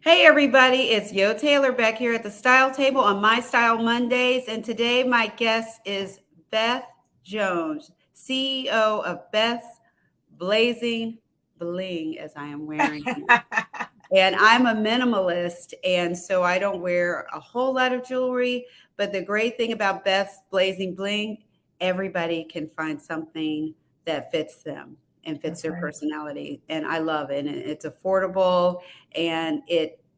Hey everybody, it's Yo Taylor back here at the Style Table on My Style Mondays, and today my guest is Beth Jones, CEO of Beth's Blazing Bling, as I am wearing here. And I'm a minimalist, and so I don't wear a whole lot of jewelry. But the great thing about Beth's Blazing Bling, everybody can find something that fits them and fits That's their right. personality. And I love it. And it's affordable, and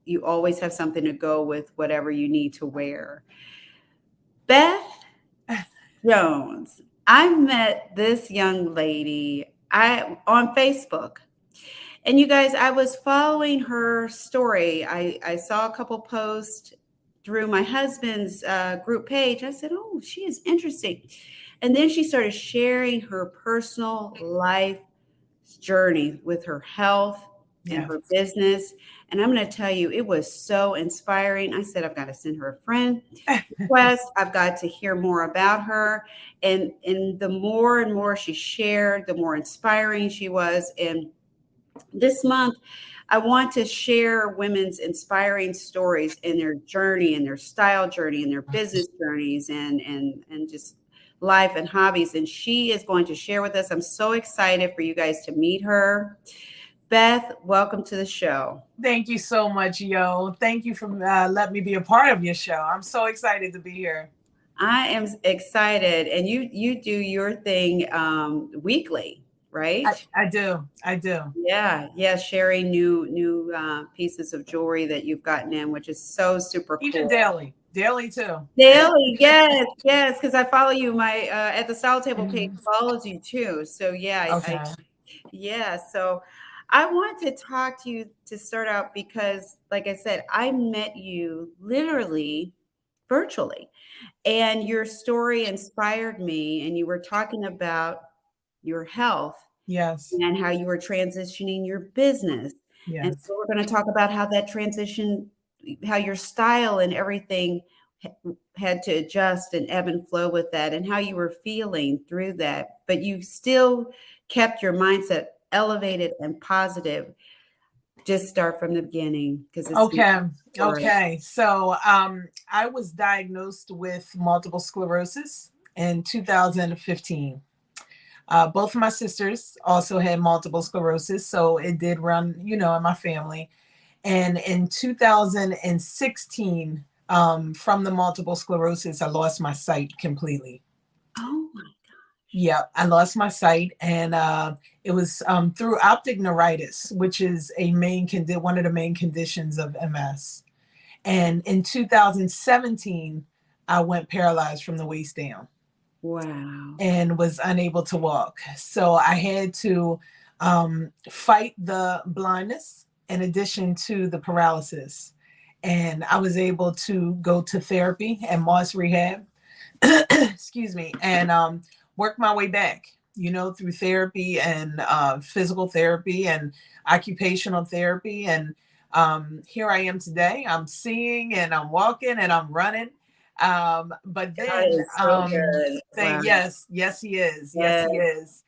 you always have something to go with whatever you need to wear. Beth Jones, I met this young lady I on Facebook. And you guys, I was following her story. I saw a couple posts through my husband's group page. I said, oh, she is interesting. And then she started sharing her personal life journey with her health and Yeah. her business. And I'm going to tell you, it was so inspiring. I said, I've got to send her a friend request. I've got to hear more about her. And the more and more she shared, the more inspiring she was. And this month, I want to share women's inspiring stories in their journey, and their style journey, and their business journeys, and just life and hobbies. And she is going to share with us. I'm so excited for you guys to meet her. Beth, welcome to the show. Thank you so much, Yo. Thank you for letting me be a part of your show. I'm so excited to be here. I am excited, and you do your thing weekly, I, right? I do. I do. Yeah, yeah, sharing new pieces of jewelry that you've gotten in, which is so super Even cool. daily. Daily too. Daily, yes, yes, because I follow you. My at the Style Table page Mhm. follows you too. So yeah, Okay. yeah. So I want to talk to you to start out because, like I said, I met you literally virtually, and your story inspired me. And you were talking about your health Yes. and how you were transitioning your business. And Yes. so we're going to talk about how that transition, how your style and everything had to adjust and ebb and flow with that, and how you were feeling through that. But you still kept your mindset elevated and positive. Just start from the beginning because it's my Okay. story. Okay. So I was diagnosed with multiple sclerosis in 2015. Both of my sisters also had multiple sclerosis, so it did run, in my family. And in 2016, from the multiple sclerosis, I lost my sight completely. Oh my Yeah, I lost my sight, and it was through optic neuritis, which is one of the main conditions of MS. And in 2017, I went paralyzed from the waist down wow. and was unable to walk. So I had to fight the blindness in addition to the paralysis. And I was able to go to therapy and Moss Rehab, excuse me, and work my way back, through therapy and physical therapy and occupational therapy. And here I am today. I'm seeing and I'm walking and I'm running. But God then, is so good. Wow. yes, yes, he is. Yes, Yes. he is.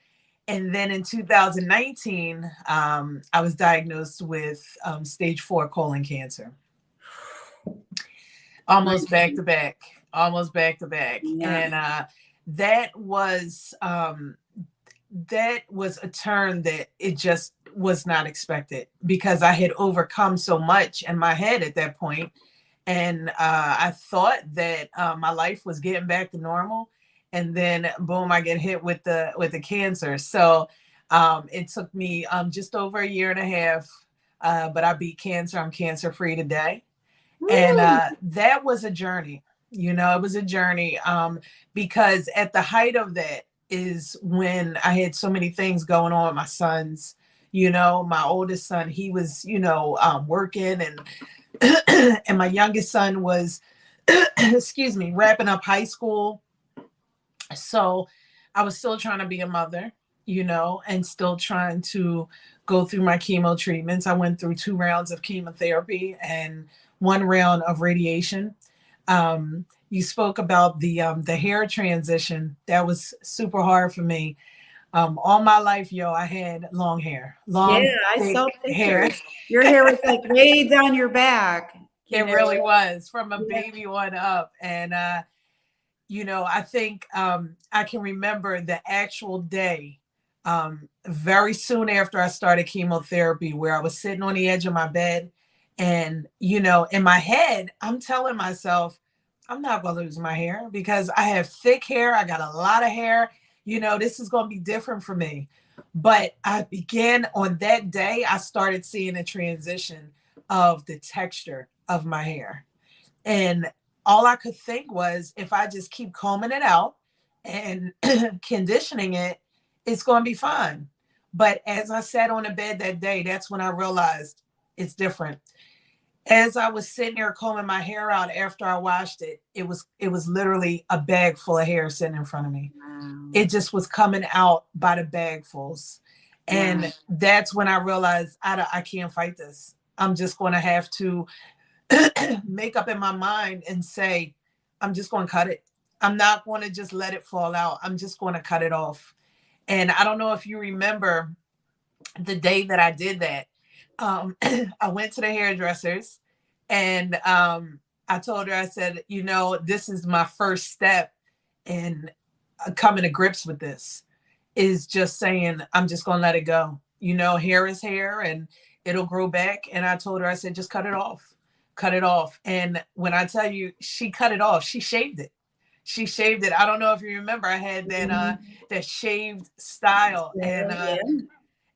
And then in 2019, I was diagnosed with stage 4 colon cancer, My almost back to back, almost back to back. yeah. And that was um, that was a turn that it just was not expected because I had overcome so much in my head at that point, and I thought that my life was getting back to normal, and then boom, I get hit with the cancer. So it took me just over a year and a half, but I beat cancer. I'm cancer free today, and Woo. that was a journey. It was a journey, because at the height of that is when I had so many things going on with my sons. My oldest son, he was working, and and my youngest son was excuse me, wrapping up high school. So I was still trying to be a mother, and still trying to go through my chemo treatments. I went through 2 rounds of chemotherapy and 1 round of radiation. You spoke about the hair transition. That was super hard for me. All my life, yo, I had long hair, Yeah, long, I saw thick hair. pictures. Your hair was like way down your back, you It know? really was from a Yeah. baby on up. And, I think I can remember the actual day very soon after I started chemotherapy, where I was sitting on the edge of my bed. And, in my head, I'm telling myself, I'm not going to lose my hair because I have thick hair. I got a lot of hair. This is going to be different for me. But I began on that day, I started seeing a transition of the texture of my hair. And all I could think was, if I just keep combing it out and conditioning it, it's going to be fine. But as I sat on the bed that day, that's when I realized it's different. As I was sitting there combing my hair out after I washed it, it was literally a bag full of hair sitting in front of me. Wow. It just was coming out by the bagfuls. Wow. And that's when I realized I can't fight this. I'm just going to have to make up in my mind and say, I'm just going to cut it. I'm not going to just let it fall out. I'm just going to cut it off. And I don't know if you remember the day that I did that. I went to the hairdressers and I told her, I said, this is my first step in coming to grips with this, is just saying, I'm just going to let it go. Hair is hair and it'll grow back. And I told her, I said, just cut it off. Cut it off. And when I tell you she cut it off, she shaved it. She shaved it. I don't know if you remember, I had that shaved style. Yeah, yeah.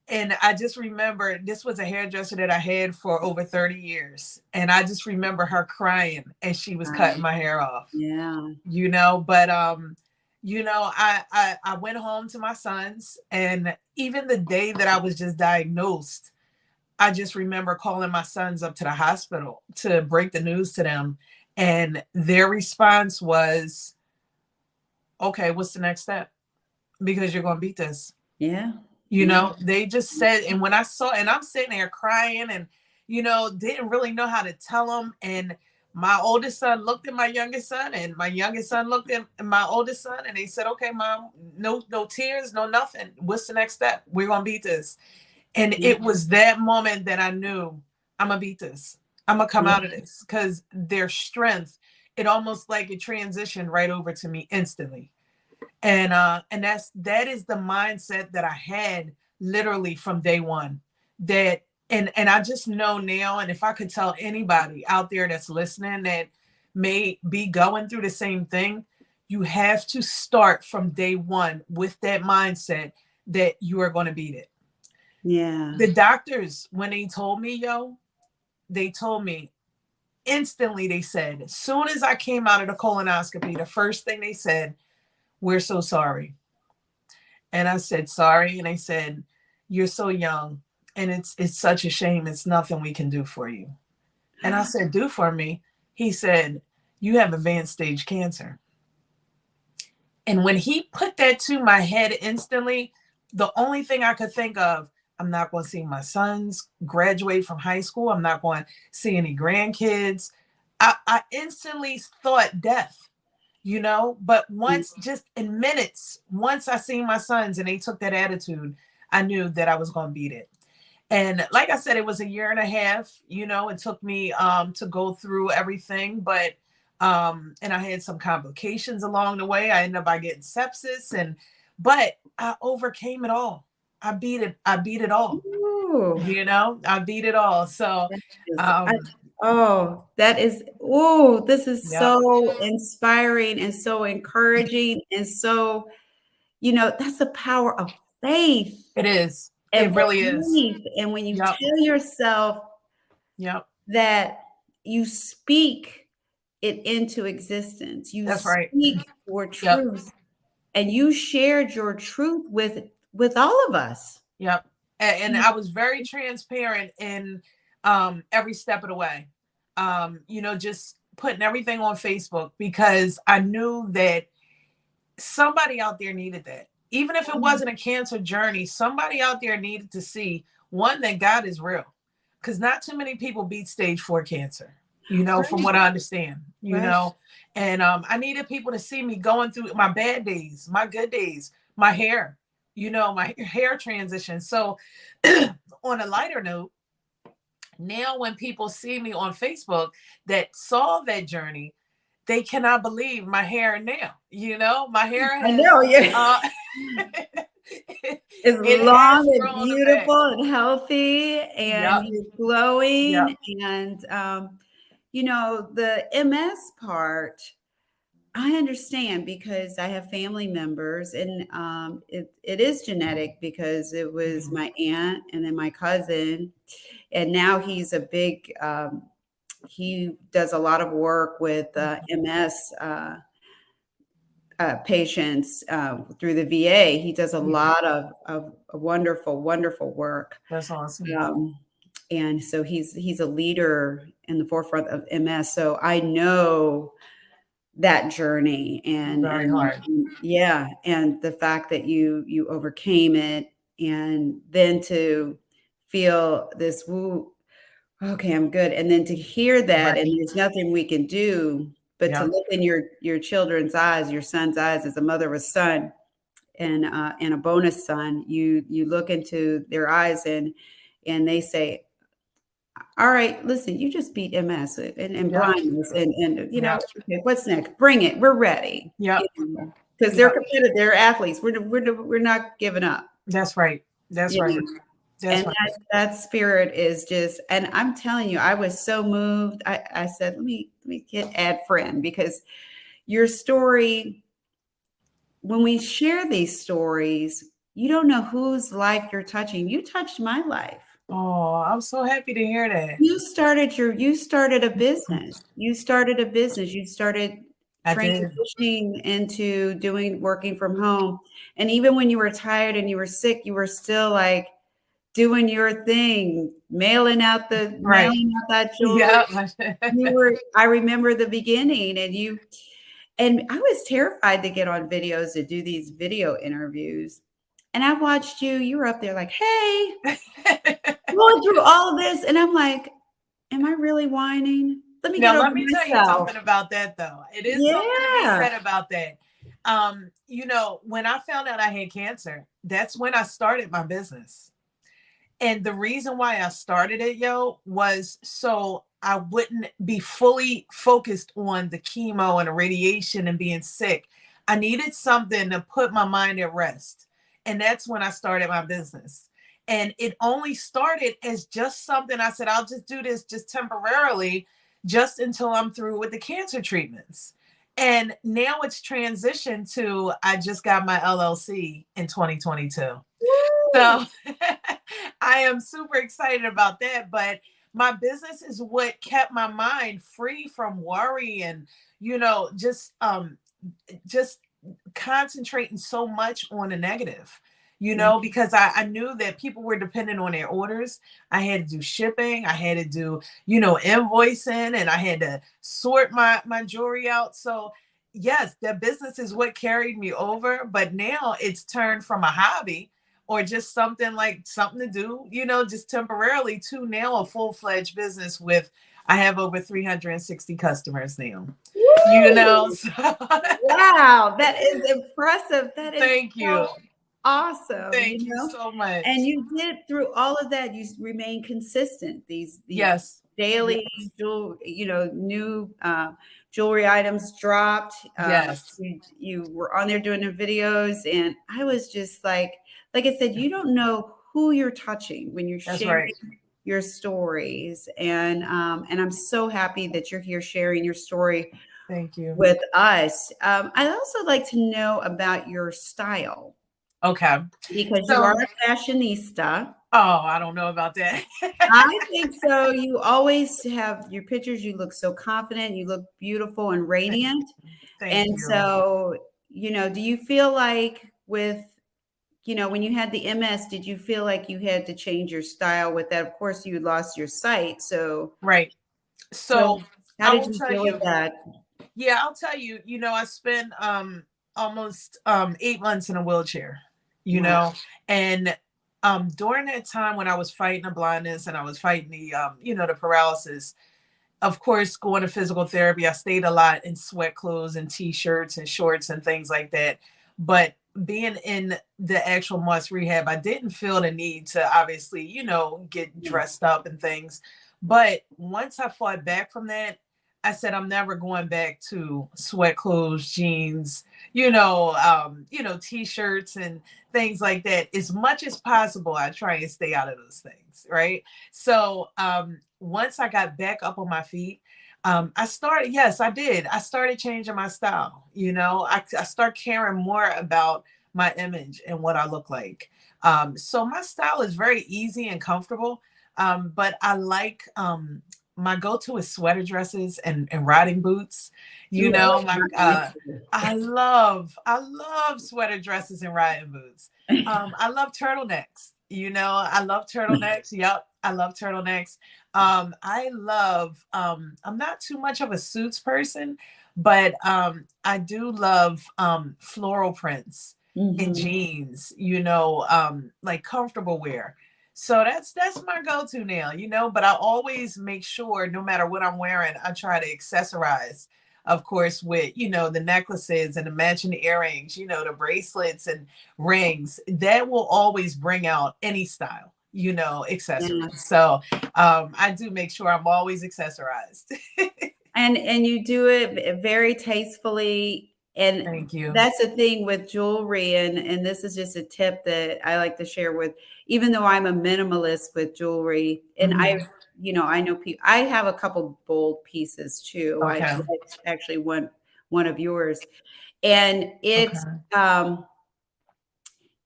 And I just remember, this was a hairdresser that I had for over 30 years. And I just remember her crying and she was cutting my hair off. Yeah. But I went home to my sons, and even the day that I was just diagnosed, I just remember calling my sons up to the hospital to break the news to them. And their response was, okay, what's the next step? Because you're going to beat this. Yeah. They just said, and when I saw, and I'm sitting there crying and, didn't really know how to tell them. And my oldest son looked at my youngest son, and my youngest son looked at my oldest son, and they said, okay, mom, no tears, no nothing. What's the next step? We're going to beat this. And Yeah. it was that moment that I knew, I'm going to beat this. I'm going to come Yeah. out of this, because their strength, it almost like it transitioned right over to me instantly. And that is the mindset that I had literally from day one. That and I just know now, and if I could tell anybody out there that's listening that may be going through the same thing, you have to start from day one with that mindset that you are going to beat it. Yeah. The doctors, when they told me, they told me instantly, they said, as soon as I came out of the colonoscopy, the first thing they said, we're so sorry. And I said, sorry. And they said, you're so young and it's such a shame. It's nothing we can do for you. And I said, do for me? He said, you have advanced stage cancer. And when he put that to my head instantly, the only thing I could think of, I'm not going to see my sons graduate from high school. I'm not going to see any grandkids. I instantly thought death. But once, just in minutes, once I seen my sons and they took that attitude, I knew that I was going to beat it. And like I said, it was a year and a half, it took me to go through everything, but and I had some complications along the way. I ended up by getting sepsis, but I overcame it all. I beat it all. Ooh. I beat it all. So That is, um that is, oh, this is yep, so inspiring and so encouraging and so, that's the power of faith it is. and It really is. belief. And when you Yep. tell yourself Yep. that you speak it into existence, you That's right. speak your Yep. truth, and you shared your truth with all of us. Yep. And I was very transparent in every step of the way. Just putting everything on Facebook, because I knew that somebody out there needed that. Even if it wasn't a cancer journey, somebody out there needed to see, one, that God is real. Because not too many people beat stage 4 cancer, from what I understand, Right. And I needed people to see me going through my bad days, my good days, my hair, my hair transition. So on a lighter note, now when people see me on Facebook that saw that journey, they cannot believe my hair now. My hair I has know, yeah. uh It's it long has and grown back. beautiful and healthy, and Yep. you're glowing. Yep. And the MS part, I understand because I have family members, and it is genetic because it was Mhm. my aunt and then my cousin, and now he's a big. He does a lot of work with MS patients through the VA. He does a Mhm. lot of wonderful, wonderful work. That's awesome. Um, and so he's a leader in the forefront of MS. So I know that journey, Very hard. and yeah, and the fact that you overcame it, and then to feel this woo, okay, I'm good, and then to hear that, Right. and there's nothing we can do but to Yep. look in your children's eyes, your son's eyes, as a mother of a son and a bonus son. You look into their eyes, and they say, all right, listen, you just beat MS and Yep. blindness, and Yep. okay, what's next? Bring it. We're ready. Yep. Because they're Yep. competitive, they're athletes. We're not giving up. That's right. That's You right. know, That's and right. that spirit is just, and I'm telling you, I was so moved. I said, let me get add friend, because your story, when we share these stories, you don't know whose life you're touching. You touched my life. Oh, I'm so happy to hear that. You started a business. You started a business. You started I did. transitioning into working from home. And even when you were tired and you were sick, you were still like doing your thing, Right. mailing out that jewelry. Yeah. I remember the beginning, and I was terrified to get on videos to do these video interviews. And I watched you were up there like, hey, going through all of this. And I'm like, am I really whining? Let me get Now, over let me tell you myself. something about that, though. It is something to be Yeah. said about that. When I found out I had cancer, that's when I started my business. And the reason why I started it, was so I wouldn't be fully focused on the chemo and the radiation and being sick. I needed something to put my mind at rest. And that's when I started my business. And it only started as just something I said, I'll just do this just temporarily, just until I'm through with the cancer treatments. And now it's transitioned to I just got my LLC in 2022. Woo! So I am super excited about that. But my business is what kept my mind free from worry and, just concentrating so much on the negative, Mhm. because I knew that people were dependent on their orders. I had to do shipping, I had to do, invoicing, and I had to sort my jewelry out. So yes, the business is what carried me over, but now it's turned from a hobby or just something to do, just temporarily, to now a full-fledged business with I have over 360 customers now. Woo! So Wow, that is impressive. That is thank you. so awesome, Thank you so And much. you did through all of that, you remain consistent. These Yes. daily Yes. new jewelry items dropped. Yes. You were on there doing the videos, and I was just like I said, you don't know who you're touching when you're That's sharing right. your stories, and I'm so happy that you're here sharing your story Thank you. with us. I'd also like to know about your style, Okay. because you are So, a fashionista. I don't know about that. I think so. You always have your pictures, you look so confident, you look beautiful and radiant. Thank And you. so, do you feel like when you had the MS, did you feel like you had to change your style with that? Of course, you lost your sight. Right. So So how I did will you tell deal with you, that? yeah, I'll tell you, I spent almost 8 months in a wheelchair, you Wow. know, and during that time when I was fighting the blindness and I was fighting the paralysis, of course, going to physical therapy, I stayed a lot in sweat clothes and t-shirts and shorts and things like that. But being in the actual Moss rehab, I didn't feel the need to obviously, get dressed up and things. But once I fought back from that, I said I'm never going back to sweat clothes, jeans, t-shirts and things like that. As much as possible, I try and stay out of those things, right? So once I got back up on my feet, I started, yes, I did. I started changing my style. I start caring more about my image and what I look like. So my style is very easy and comfortable. But I like my go-to is sweater dresses and riding boots. Ooh, I like My mine I love sweater dresses and riding boots. too. I love turtlenecks. I love turtlenecks. Yep, I love turtlenecks. I'm not too much of a suits person, but I do love floral prints in Mhm. jeans, like comfortable wear. So that's my go-to now, but I always make sure no matter what I'm wearing, I try to accessorize, of course, with, the necklaces and the matching earrings, the bracelets and rings. That will always bring out any style, accessories. Yeah. So I do make sure I'm always accessorized. And you do it very tastefully, and Thank you. that's the thing with jewelry, and this is just a tip that I like to share with, even though I'm a minimalist with jewelry, and Mhm. I know people, I have a couple bold pieces too. I Okay. actually one of yours, and Okay. um,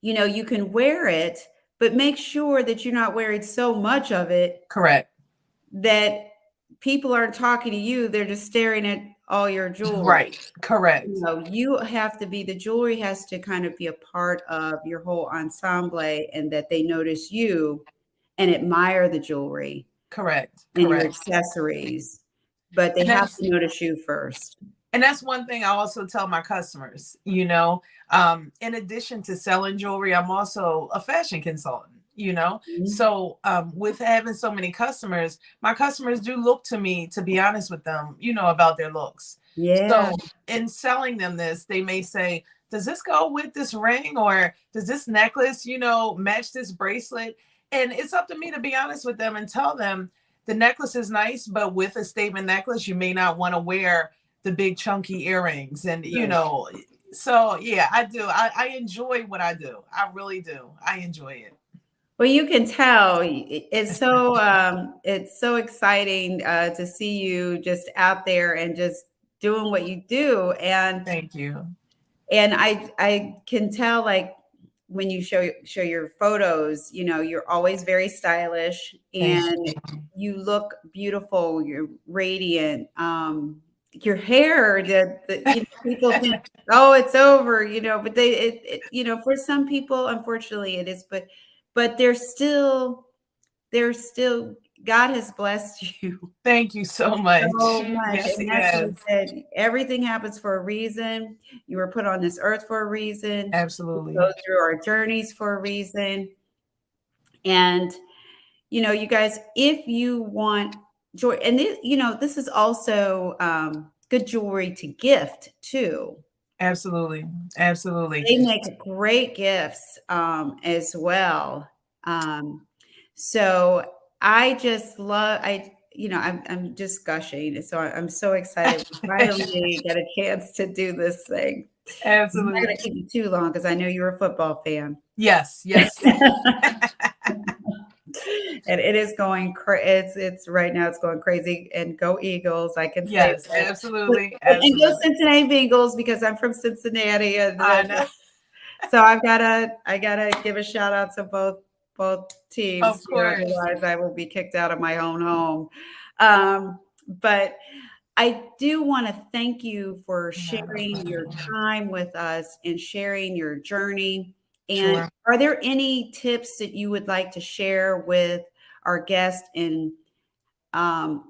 you can wear it, but make sure that you're not wearing so much of it Correct. that people aren't talking to you, they're just staring at all your jewelry. Right. Correct. You have to be, the jewelry has to kind of be a part of your whole ensemble, and that they notice you and admire the jewelry Correct. and your Correct. accessories, but they And have that's to notice you first. And that's one thing I also tell my customers, in addition to selling jewelry, I'm also a fashion consultant. Mhm. So with having so many customers, my customers do look to me, to be honest with them, about their looks. Yeah. So in selling them this, they may say, does this go with this ring, or does this necklace, match this bracelet? And it's up to me to be honest with them and tell them the necklace is nice, but with a statement necklace, you may not want to wear the big chunky earrings. And Right. so yeah, I do. I enjoy what I do. I really do. I enjoy it. Well, you can tell it's so exciting to see you just out there and just doing what you do, Thank you. and I can tell, like, when you show your photos, you're always very stylish, Thank and you. you look beautiful, you're radiant. Your hair, that people think, oh, it's over, but for some people, unfortunately, it is, but there's still God has blessed you Thank you so much. so much, Yes, and he that's what has. I said. Everything happens for a reason. You were put on this earth for a reason. We Absolutely. go through our journeys for a reason. And, you guys, if you want joy, and this is also good jewelry to gift too. Absolutely. Absolutely. They make great gifts as well. Um, so I just love, I'm just gushing. So I'm so excited. We finally get a chance to do this thing. I'm not going Absolutely. to keep you too long because I know you're a football fan. Yes. Yes. And it is going it's right now, it's going crazy, and go Eagles, I can say Yes. that. Absolutely. And go Absolutely. Cincinnati Bengals, because I'm from Cincinnati, and I know. so I gotta give a shout out to both teams Of here, course. otherwise I will be kicked out of my own home. But I do want to thank you for Not a sharing your problem. time with us and sharing your journey. And Sure. are there any tips that you would like to share with our guest, and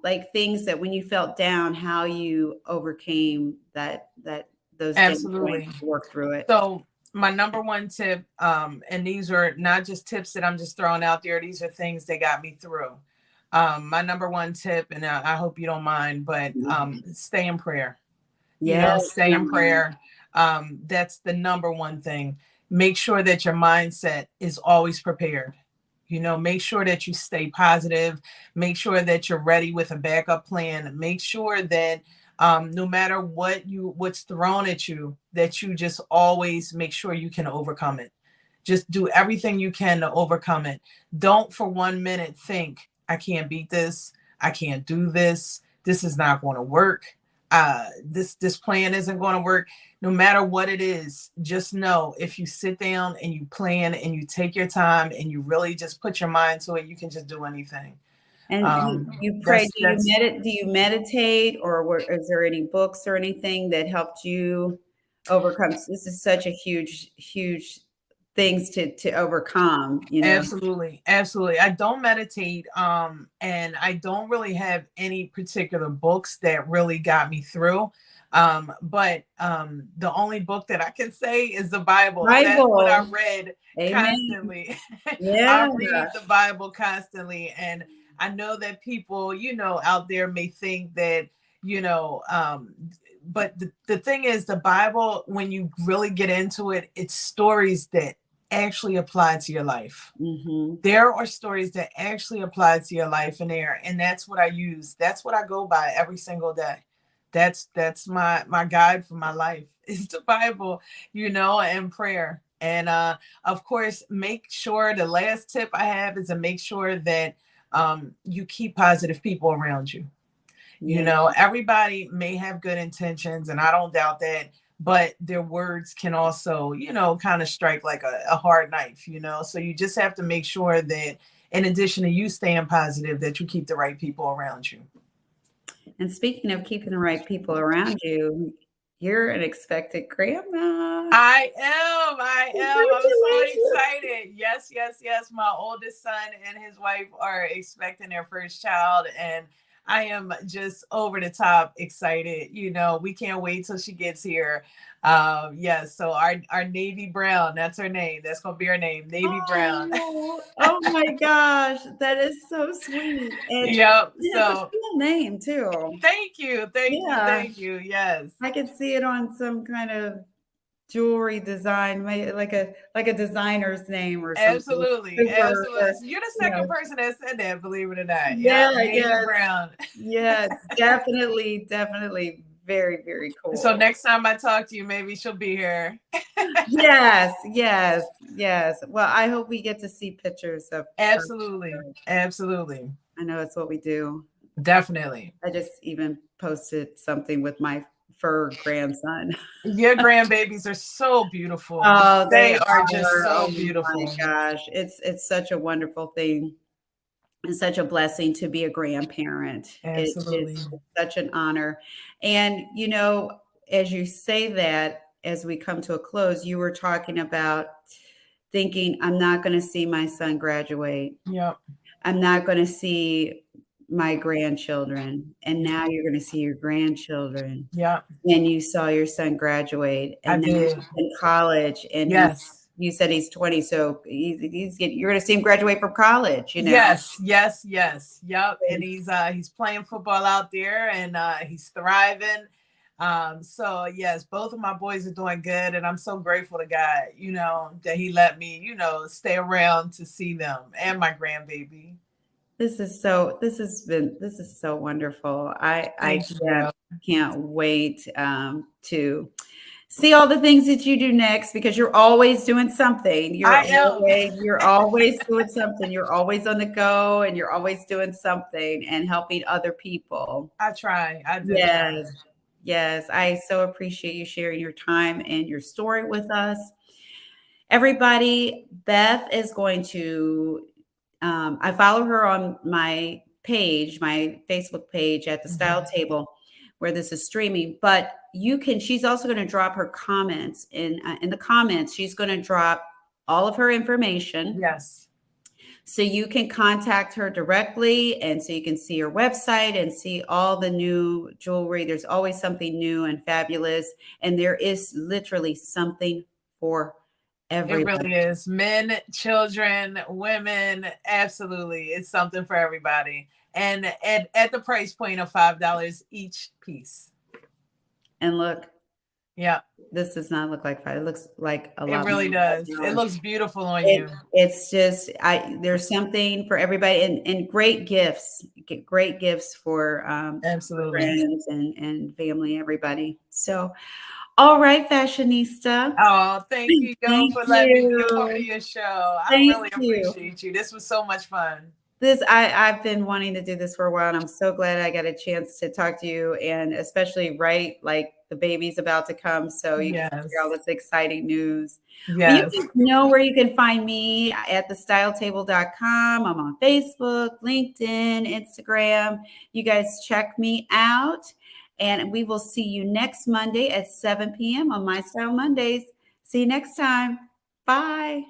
like things that when you felt down, how you overcame those down points, Absolutely. work through it? So my number one tip, and these are not just tips that I'm just throwing out there. These are things that got me through. My number one tip, and I hope you don't mind, but Mhm. stay in prayer. Yes, Stay in prayer. That's the number one thing. Make sure that your mindset is always prepared. Make sure that you stay positive. Make sure that you're ready with a backup plan. Make sure that no matter what's thrown at you, that you just always make sure you can overcome it. Just do everything you can to overcome it. Don't for 1 minute think, I can't beat this. I can't do this. This is not going to work. This plan isn't going to work. No matter what it is, just know if you sit down and you plan and you take your time and you really just put your mind to it, you can just do anything. And you pray. Do you meditate, or is there any books or anything that helped you overcome? This is such a huge things to overcome, you know. Absolutely. Absolutely. I don't meditate. And I don't really have any particular books that really got me through. But the only book that I can say is the Bible. That's what I Bible. read Amen. constantly. Yeah. I read the Bible constantly. And I know that people, out there may think that, but the thing is, the Bible, when you really get into it, it's stories that actually apply to your life. Mm-hmm. There are stories that actually apply to your life in there, and that's what I use. That's what I go by every single day. That's my guide for my life is the Bible, and prayer. And of course, make sure, the last tip I have is to make sure that you keep positive people around you. Yeah. Everybody may have good intentions, and I don't doubt that, but their words can also, kind of strike like a hard knife, So you just have to make sure that in addition to you staying positive, that you keep the right people around you. And speaking of keeping the right people around you, you're an expected grandma. I am. I'm so Congratulations. excited. Yes, yes, yes. My oldest son and his wife are expecting their first child, and I am just over the top excited. We can't wait till she gets here. Yes, so our Navy Brown, that's her name. That's gonna be her name, Navy Brown. Oh my gosh, that is so sweet. And Yep. it has a So cool name too. thank you, thank you, Yeah, thank you. Yes. I could see it on some kind of jewelry design, like a designer's name or something. Absolutely, Super, absolutely. So you're the you know, second person that said that, believe it or not. yeah, Yep, Navy yes, Brown. yes, definitely very So cool. next time I talk to you, maybe she'll be here. Yes. Well, I hope we get to see pictures of her. Absolutely, absolutely, I know it's what we do. definitely. I just even posted something with my fur grandson. Your grandbabies are so beautiful. Oh, they They are just are. so Oh my beautiful. gosh. It's such a wonderful thing and such a blessing to be a grandparent. It is Absolutely. such an honor. And as you say that, as we come to a close, you were talking about thinking, I'm not going to see my son graduate. Yep. I'm not going to see my grandchildren. And now you're going to see your grandchildren. Yep. And you saw your son graduate, I and now did. he's in college, and Yes. you said he's 20, so you're going to see him graduate from college. Yes, yes, yes. Yep. And he's playing football out there, and he's thriving. So yes, both of my boys are doing good, and I'm so grateful to God, that he let me, stay around to see them and my grandbaby. This is so wonderful. I Thank you. can't wait to see all the things that you do next, because you're always doing something. I am. You're always doing something. You're always on the go, and you're always doing something and helping other people. I try. I do try. Yes. Yes. I so appreciate you sharing your time and your story with us. Everybody, Beth is going to, I follow her on my page, my Facebook page at the Style Table, where this is streaming. But she's also going to drop her comments in the comments. She's going to drop all of her information. Yes. So you can contact her directly, and so you can see her website and see all the new jewelry. There's always something new and fabulous, and there is literally something for It everybody. really is. Men, children, women, absolutely. It's something for everybody. And at the price point of $5 each piece. And look, Yeah, This does not look like fat. It looks like a it lot more really does. It technology. looks beautiful on you. It's just there's something for everybody, and great gifts, get great gifts for Absolutely. friends and family, everybody. So, all right, fashionista. Oh, thank you, Yo, Thank for letting me be a part of you. your show. I Thank really you. appreciate you. This was so much fun. I've been wanting to do this for a while, and I'm so glad I got a chance to talk to you, and especially right like the baby's about to come, so you can hear all Yes. this exciting news. Well, you Yes. guys know where you can find me at thestyletable.com. I'm on Facebook, LinkedIn, Instagram. You guys check me out, and we will see you next Monday at 7 p.m. on My Style Mondays. See you next time. Bye.